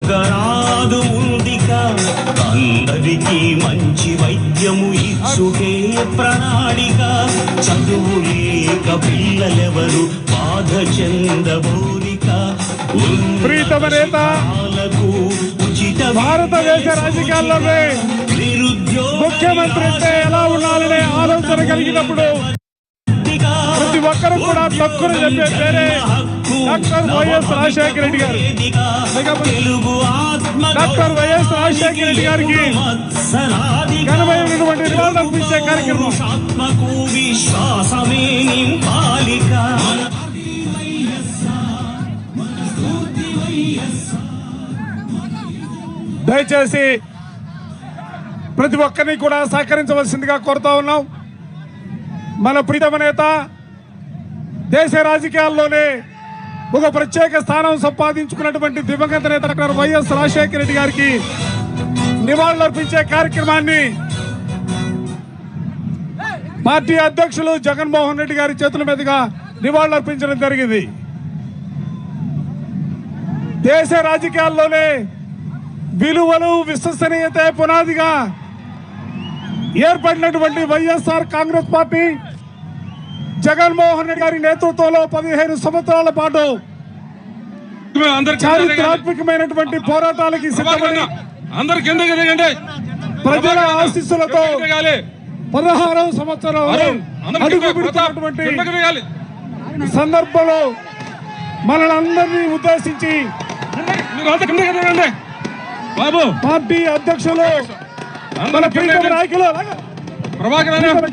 వెతుకరాదు ముందిక అందరికీ మంచి వైద్యము ఇచ్చుటే ప్రణాళిక చదువు లేక పిల్లలెవరు బాధ చెందబోరిక ప్రీతమ నేత భారతదేశ రాజకీయాల్లోనే ముఖ్యమంత్రి అంటే ఎలా ఉండాలనే ఆలోచన కలిగినప్పుడు ప్రతి ఒక్కరు కూడా తక్కువ చెప్పే పేరే డాక్టర్ వైఎస్ రాజశేఖర రెడ్డి గారు. డాక్టర్ వైఎస్ రాజశేఖర రెడ్డి గారికి ఘనమైనటువంటి నివాళులు అర్పించే కార్యక్రమం దయచేసి ప్రతి ఒక్కరిని కూడా సహకరించవలసిందిగా కోరుతా ఉన్నాం. మన ప్రీతమ నేత దేశ రాజకీయాల్లోనే ఒక ప్రత్యేక స్థానం సంపాదించుకున్నటువంటి దివంగత నేత డాక్టర్ వైఎస్ రాజశేఖర రెడ్డి గారికి నివాళులర్పించే కార్యక్రమాన్ని పార్టీ అధ్యక్షులు జగన్మోహన్ రెడ్డి గారి చేతుల మీదుగా నివాళులర్పించడం జరిగింది. దేశ రాజకీయాల్లోనే విలువలు విశ్వసనీయత పునాదిగా ఏర్పడినటువంటి వైఎస్ఆర్ కాంగ్రెస్ పార్టీ జగన్మోహన్ రెడ్డి గారి నేతృత్వంలో 15 సంవత్సరాల పాటు చారిత్రాత్మకమైనటువంటి పోరాటాలకి సిద్ధపడి ప్రజల ఆశీస్సులతో 16వ సంవత్సరం అడుగు పెడుతున్నటువంటి సందర్భంలో మనల్ని ఉద్దేశించి పార్టీ అధ్యక్షులు మన ప్రీతమ నాయకులు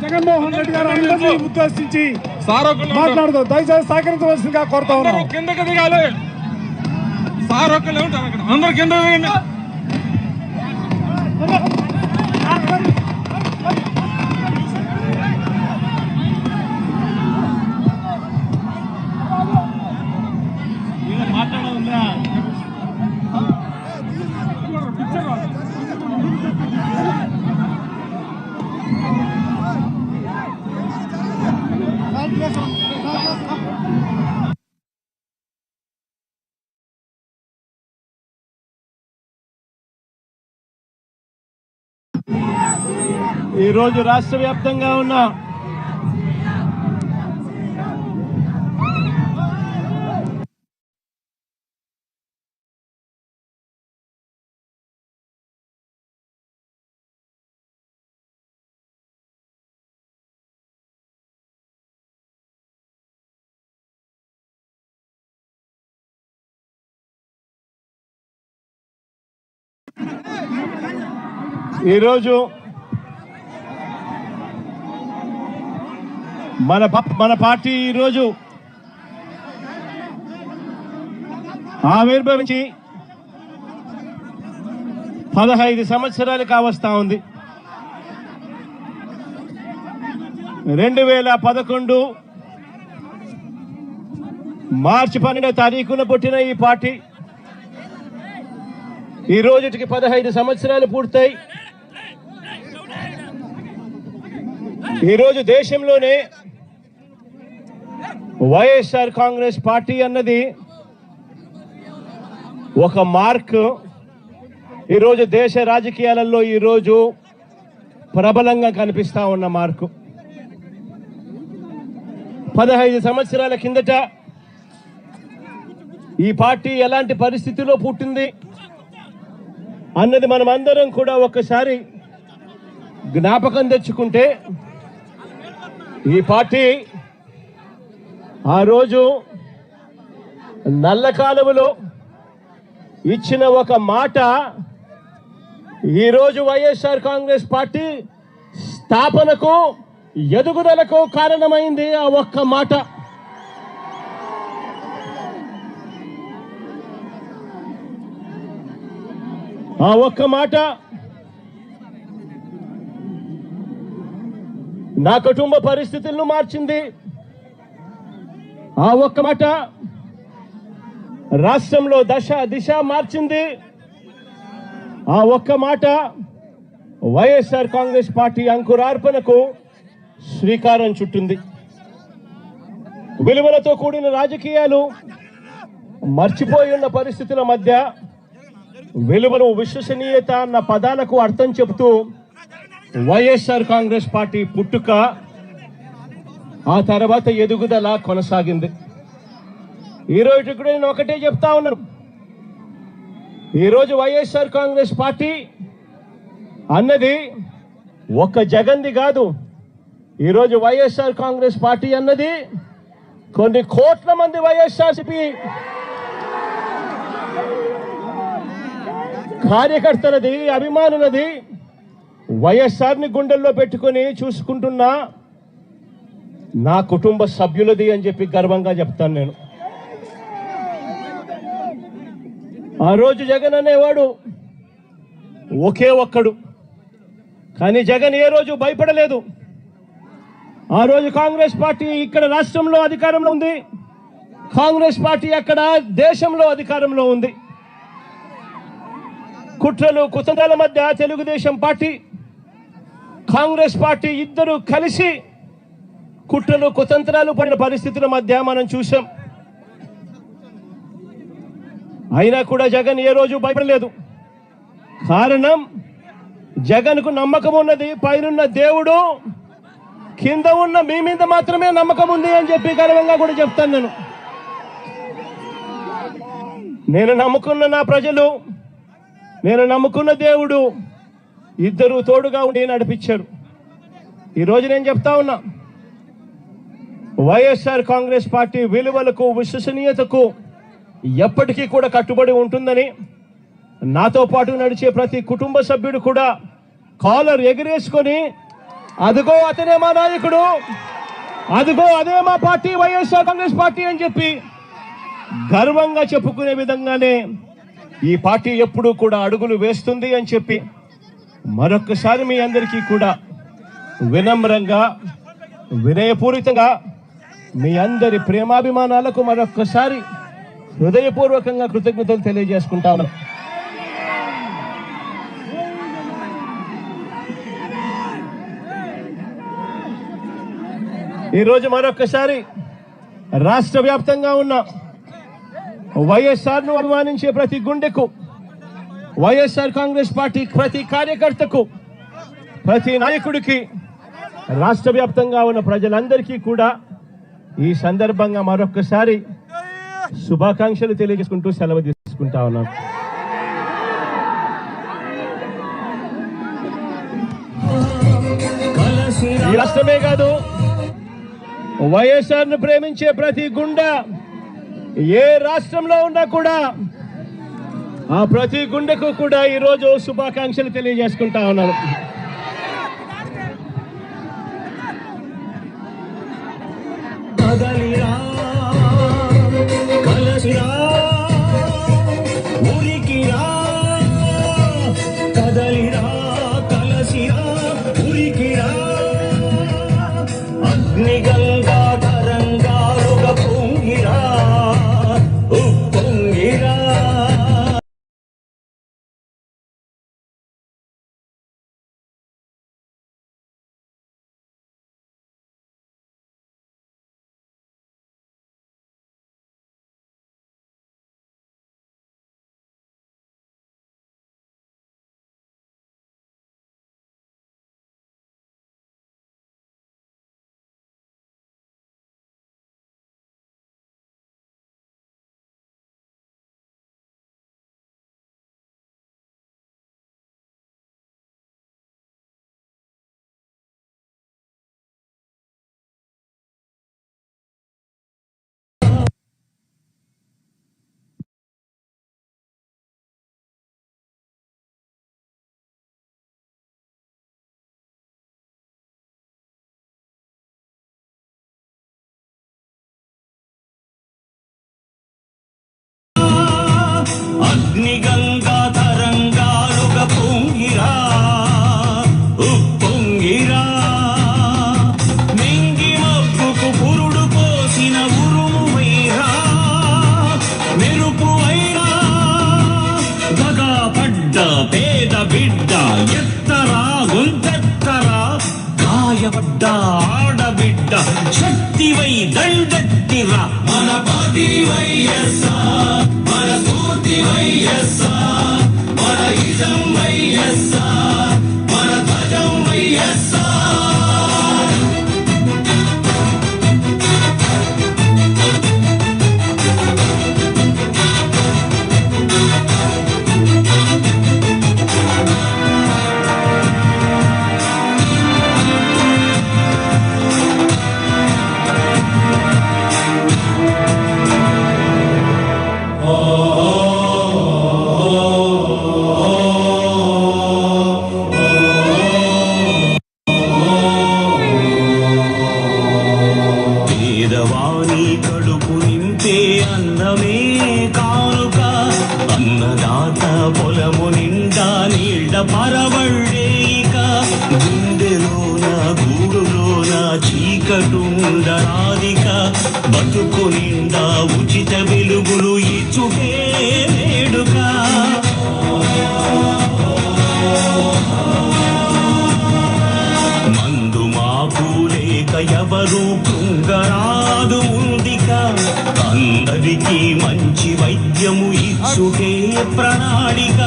జగన్మోహన్ రెడ్డి గారు అందరినీ ఉద్దేశించి మాట్లాడుతూ దయచేసి సహకరించవలసిందిగా కోరుతా ఉన్నాం. కిందకి దిగాలి సార్ ఒక్కలే ఉంటారు అక్కడ అందరు కింద దిగండి. ఈరోజు రాష్ట్ర వ్యాప్తంగా ఉన్న మన పార్టీ ఈరోజు ఆవిర్భవించి 15 సంవత్సరాలు కావస్తా ఉంది. 2011 మార్చి 12వ తారీఖున పుట్టిన ఈ పార్టీ ఈ రోజుకి 15 సంవత్సరాలు పూర్తయి ఈరోజు దేశంలోనే వైఎస్ఆర్ కాంగ్రెస్ పార్టీ అన్నది ఒక మార్క్. ఈరోజు దేశ రాజకీయాలలో ఈరోజు ప్రబలంగా కనిపిస్తా ఉన్న మార్కు. 15 సంవత్సరాల కిందట ఈ పార్టీ ఎలాంటి పరిస్థితిలో పుట్టింది అన్నది మనం అందరం కూడా ఒక్కసారి జ్ఞాపకం తెచ్చుకుంటే ఈ పార్టీ ఆ రోజు నల్ల కాలువలో ఇచ్చిన ఒక మాట ఈరోజు వైఎస్ఆర్ కాంగ్రెస్ పార్టీ స్థాపనకు ఎదుగుదలకు కారణమైంది. ఆ ఒక్క మాట. ఆ ఒక్క మాట నా కుటుంబ పరిస్థితులను మార్చింది. ఆ ఒక్క మాట రాష్ట్రంలో దిశ మార్చింది. ఆ ఒక్క మాట వైఎస్ఆర్ కాంగ్రెస్ పార్టీ అంకురార్పణకు శ్రీకారం చుట్టింది. విలువలతో కూడిన రాజకీయాలు మర్చిపోయి ఉన్న పరిస్థితుల మధ్య విలువలు విశ్వసనీయత అన్న పదాలకు అర్థం చెబుతూ వైఎస్ఆర్ కాంగ్రెస్ పార్టీ పుట్టుక, ఆ తర్వాత ఎదుగుదల కొనసాగింది. ఈరోజు కూడా నేను ఒకటే చెప్తా ఉన్నాను, ఈరోజు వైఎస్ఆర్ కాంగ్రెస్ పార్టీ అన్నది ఒక్క జగన్ది కాదు. ఈరోజు వైఎస్ఆర్ కాంగ్రెస్ పార్టీ అన్నది కొన్ని కోట్ల మంది వైఎస్ఆర్సీపీ కార్యకర్తలది, అభిమానులది, వైఎస్ఆర్ని గుండెల్లో పెట్టుకొని చూసుకుంటున్న నా కుటుంబ సభ్యులది అని చెప్పి గర్వంగా చెప్తాను నేను. ఆ రోజు జగన్ అనేవాడు ఒకే ఒక్కడు, కానీ జగన్ ఏ రోజు భయపడలేదు. ఆ రోజు కాంగ్రెస్ పార్టీ ఇక్కడ రాష్ట్రంలో అధికారంలో ఉంది, కాంగ్రెస్ పార్టీ అక్కడ దేశంలో అధికారంలో ఉంది. కుట్రలు కుతంత్రాల మధ్య తెలుగుదేశం పార్టీ, కాంగ్రెస్ పార్టీ ఇద్దరు కలిసి కుట్రలు కుతంత్రాలు పడిన పరిస్థితుల మధ్య మనం చూసాం. అయినా కూడా జగన్ ఏ రోజు భయపడలేదు. కారణం, జగన్కు నమ్మకం ఉన్నది పైనున్న దేవుడు, కింద ఉన్న మీ మీద మాత్రమే నమ్మకం ఉంది అని చెప్పి గర్వంగా కూడా చెప్తాను నేను నమ్ముకున్న నా ప్రజలు, నేను నమ్ముకున్న దేవుడు ఇద్దరు తోడుగా ఉండి నడిపించారు. ఈరోజు నేను చెప్తా ఉన్నా, వైఎస్ఆర్ కాంగ్రెస్ పార్టీ విలువలకు విశ్వసనీయతకు ఎప్పటికీ కూడా కట్టుబడి ఉంటుందని, నాతో పాటు నడిచే ప్రతి కుటుంబ సభ్యుడు కూడా కాలర్ ఎగిరేసుకొని అదిగో అతనే మా నాయకుడు, అదిగో అదే మా పార్టీ వైఎస్ఆర్ కాంగ్రెస్ పార్టీ అని చెప్పి గర్వంగా చెప్పుకునే విధంగానే ఈ పార్టీ ఎప్పుడూ కూడా అడుగులు వేస్తుంది అని చెప్పి మరొక్కసారి మీ అందరికీ కూడా వినమ్రంగా, వినయపూరితంగా మీ అందరి ప్రేమాభిమానాలకు మరొక్కసారి హృదయపూర్వకంగా కృతజ్ఞతలు తెలియజేసుకుంటాను. ఈరోజు మరొక్కసారి రాష్ట్ర వ్యాప్తంగా ఉన్న వైఎస్ఆర్ను అభిమానించే ప్రతి గుండెకు, వైఎస్ఆర్ కాంగ్రెస్ పార్టీ ప్రతి కార్యకర్తకు, ప్రతి నాయకుడికి, రాష్ట్ర వ్యాప్తంగా ఉన్న ప్రజలందరికీ కూడా ఈ సందర్భంగా మరొక్కసారి శుభాకాంక్షలు తెలియజేసుకుంటూ సెలవు తీసుకుంటా ఉన్నాను. ఈ రాష్ట్రమే కాదు, వైఎస్ఆర్ను ప్రేమించే ప్రతి గుండె ఏ రాష్ట్రంలో ఉన్నా కూడా ఆ ప్రతి గుండెకు కూడా ఈరోజు శుభాకాంక్షలు తెలియజేసుకుంటా ఉన్నాను. కదలిరా కలసిరా ఉరికిరా, కదలిరా కలసిరా ఉరికిరా, అగ్నిగంగా తరంగాలుగా పొంగిరా ఉప్పొంగిరా. అగ్నిగంగా తరంగాలుగా పొంగిరా ఉప్పొంగిరా, మింగి మబ్బుకు పురుడు పోసిన ఉరుము వైరా, మెరుపు వైరా, దగా పడ్డ పేద బిడ్డ ఎత్తరా గుంతెత్తరా, గాయపడ్డ ఆడబిడ్డ శక్తివై దండెత్తిరా, మన పార్టీ వైఎస్ఆర్, మన స్ఫూర్తి వైఎస్ఆర్, పొలము నిండా నీళ్ళ పరవళ్ళేక గుండెలోన గూడులోన చీకటుండరాదిక బతుకు నిండా ఉచిత వెలుగులు ఇచ్చుకే వేడుక మందు మాకు లేక ఎవరు కృంగరాదు ఉందిక అందరికీ మంచి వైద్యము ఇచ్చుటే ప్రణాళిక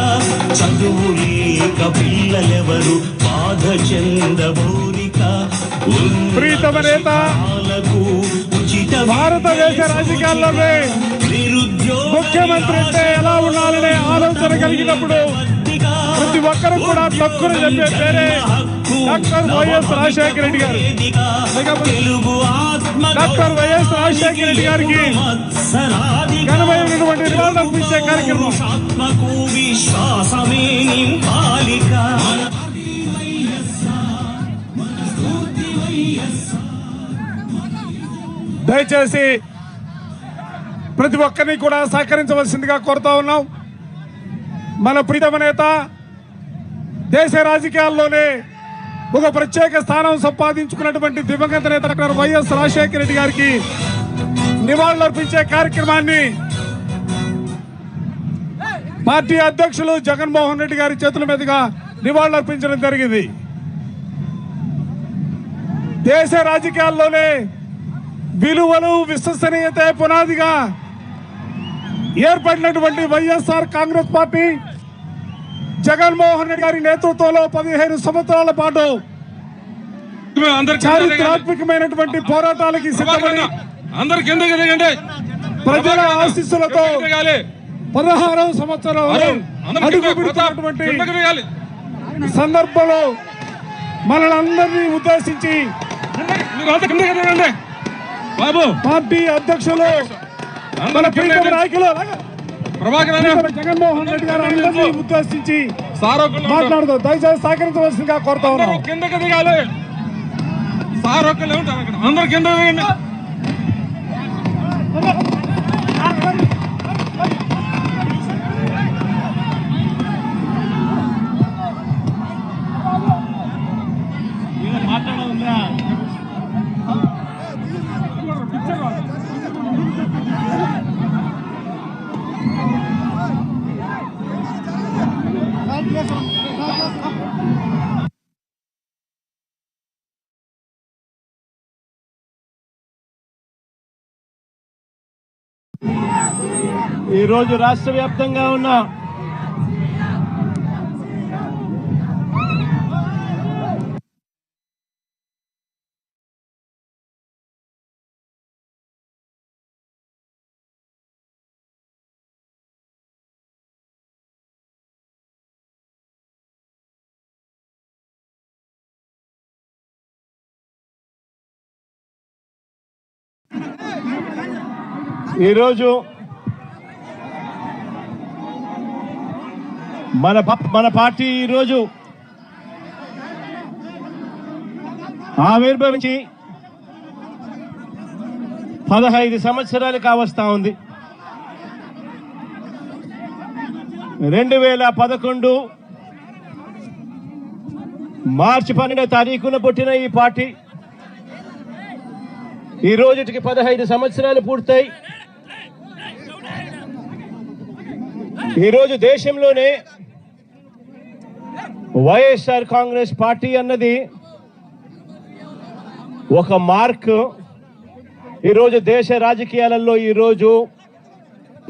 చదువు లేక పిల్లలెవరు బాధ చెందబోరిక ప్రీతమ నేత భారతదేశ రాజకీయాల్లోనే ముఖ్యమంత్రి అంటే ఎలా ఉండాలనే ఆలోచన కలిగినప్పుడు ప్రతి ఒక్కరు కూడా తక్కువ చెప్పే పేరే డాక్టర్ వైఎస్ రాజశేఖర రెడ్డి గారు. డాక్టర్ వైఎస్ రాజశేఖర రెడ్డి గారికి ఘనమైనటువంటి నివాళులు అర్పించే కార్యక్రమం. దయచేసి ప్రతి ఒక్కరిని కూడా సహకరించవలసిందిగా కోరుతా ఉన్నాం. మన ప్రీతమ నేత దేశ రాజకీయాల్లోనే ఒక ప్రత్యేక స్థానం సంపాదించుకున్నటువంటి దివంగత నేత డాక్టర్ వైఎస్ రాజశేఖర రెడ్డి గారికి నివాళులర్పించే కార్యక్రమాన్ని పార్టీ అధ్యక్షులు జగన్మోహన్ రెడ్డి గారి చేతుల మీదుగా నివాళులర్పించడం జరిగింది. దేశ రాజకీయాల్లోనే విలువలు విశ్వసనీయత పునాదిగా ఏర్పడినటువంటి వైఎస్ఆర్ కాంగ్రెస్ పార్టీ జగన్మోహన్ రెడ్డి గారి నేతృత్వంలో 15 సంవత్సరాల పాటు చారిత్రాత్మకమైనటువంటి పోరాటాలకి సిద్ధపడి ప్రజల ఆశీస్సులతో 16వ సంవత్సరం అడుగు పెడుతున్నటువంటి సందర్భంలో మనల్ని ఉద్దేశించి పార్టీ అధ్యక్షులు మన ప్రీతమ నాయకులు జగన్మోహన్ రెడ్డి గారు అందరినీ ఉద్దేశించి మాట్లాడుతూ దయచేసి సహకరించవలసిందిగా కోరుతా ఉన్నాం. కిందకి దిగాలి సార్ ఒక్కలే ఉంటారు అక్కడ అందరు కింద దిగండి. ఈరోజు రాష్ట్ర వ్యాప్తంగా ఉన్న ఈరోజు మన పార్టీ ఈరోజు ఆవిర్భవించి 15 సంవత్సరాలు కావస్తా ఉంది. 2011 మార్చి 12వ తారీఖున పుట్టిన ఈ పార్టీ ఈ రోజుకి 15 సంవత్సరాలు పూర్తయి ఈరోజు దేశంలోనే వైఎస్ఆర్ కాంగ్రెస్ పార్టీ అన్నది ఒక మార్క్. ఈరోజు దేశ రాజకీయాలలో ఈరోజు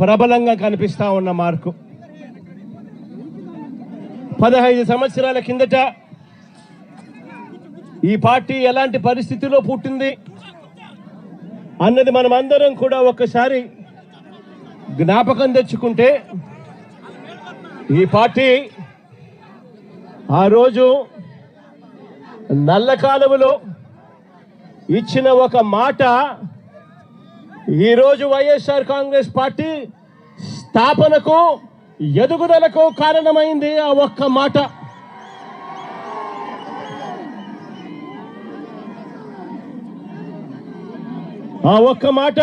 ప్రబలంగా కనిపిస్తా ఉన్న మార్కు. 15 సంవత్సరాల కిందట ఈ పార్టీ ఎలాంటి పరిస్థితిలో పుట్టింది అన్నది మనం అందరం కూడా ఒక్కసారి జ్ఞాపకం తెచ్చుకుంటే, ఈ పార్టీ ఆ రోజు నల్ల కాలువలో ఇచ్చిన ఒక మాట ఈరోజు వైఎస్ఆర్ కాంగ్రెస్ పార్టీ స్థాపనకు ఎదుగుదలకు కారణమైంది. ఆ ఒక్క మాట. ఆ ఒక్క మాట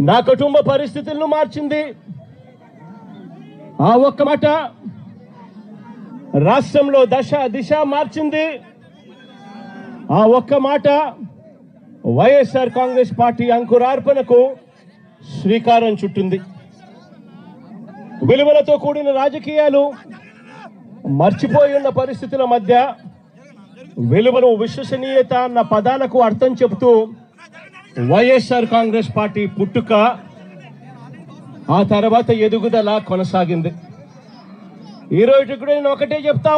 నా కుటుంబ పరిస్థితులను మార్చింది. ఆ ఒక్క మాట రాష్ట్రంలో దిశ మార్చింది. ఆ ఒక్క మాట వైఎస్ఆర్ కాంగ్రెస్ పార్టీ అంకురార్పణకు శ్రీకారం చుట్టింది. విలువలతో కూడిన రాజకీయాలు మర్చిపోయి ఉన్న పరిస్థితుల మధ్య విలువలు, విశ్వసనీయత అన్న పదాలకు అర్థం చెబుతూ వైఎస్ఆర్ కాంగ్రెస్ పార్టీ పుట్టుక, ఆ తర్వాత ఎదుగుదల కొనసాగింది. ఈ రోజు కూడా నేను ఒకటే చెప్తా